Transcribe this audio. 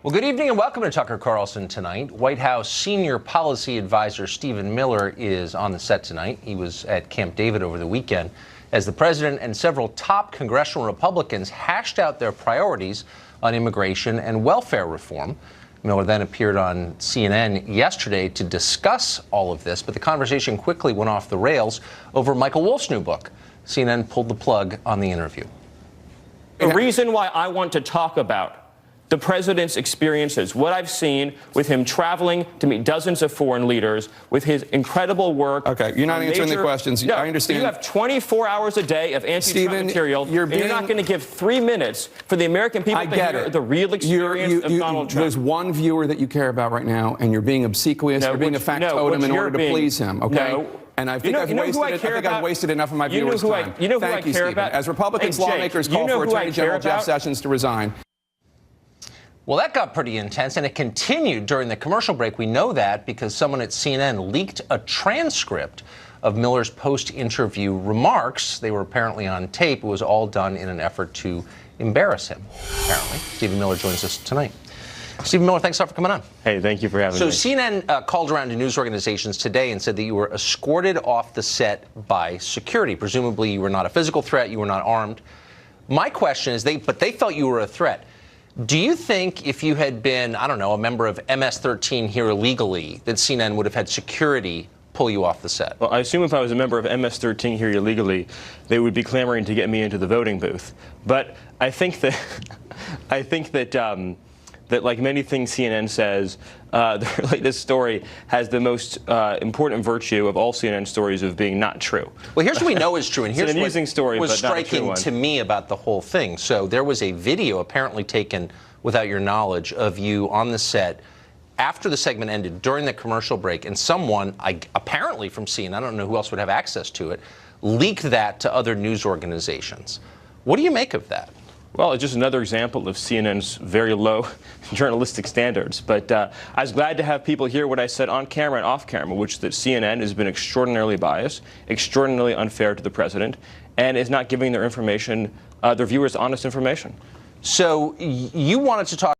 Well, good evening and welcome to Tucker Carlson Tonight. White House senior policy advisor Stephen Miller is on the set tonight. He was at Camp David over the weekend as the president and several top congressional Republicans hashed out their priorities on immigration and welfare reform. Miller then appeared on CNN yesterday to discuss all of this, but the conversation quickly went off the rails over Michael Wolff's new book. CNN pulled the plug on the interview. The reason why I want to talk about the president's experiences, what I've seen with him traveling to meet dozens of foreign leaders, with his incredible work. Okay, you're not answering the questions. No, I understand. You have 24 hours a day of anti-Trump material, and you're not going to give 3 minutes for the American people to hear the real experience of Donald Trump. There's one viewer that you care about right now, and you're being obsequious. You're being a factotum in order to please him, okay? No. And I think I've wasted enough of my viewers' time. You know who Thank you, care Stephen. about? As Republicans, lawmakers call for Attorney General Jeff Sessions to resign. Well, that got pretty intense, and it continued during the commercial break. We know that because someone at CNN leaked a transcript of Miller's post-interview remarks. They were apparently on tape. It was all done in an effort to embarrass him, apparently. Stephen Miller joins us tonight. Stephen Miller, thanks a lot for coming on. Hey, thank you for having me. So CNN called around to news organizations today and said that you were escorted off the set by security. Presumably you were not a physical threat, you were not armed. My question is, they felt you were a threat. Do you think if you had been, I don't know, a member of MS-13 here illegally, that CNN would have had security pull you off the set? Well, I assume if I was a member of MS-13 here illegally, they would be clamoring to get me into the voting booth. But I think that, that like many things CNN says, the latest story has the most important virtue of all CNN stories of being not true. Well, here's what we know is true, and here's an amusing story, was but not a true striking one. to me about the whole thing. So there was a video apparently taken without your knowledge of you on the set after the segment ended, during the commercial break, and someone, apparently from CNN, I don't know who else would have access to it, leaked that to other news organizations. What do you make of that? Well, it's just another example of CNN's very low journalistic standards. But I was glad to have people hear what I said on camera and off camera, which is that CNN has been extraordinarily biased, extraordinarily unfair to the president, and is not giving their information, their viewers honest information. So you wanted to talk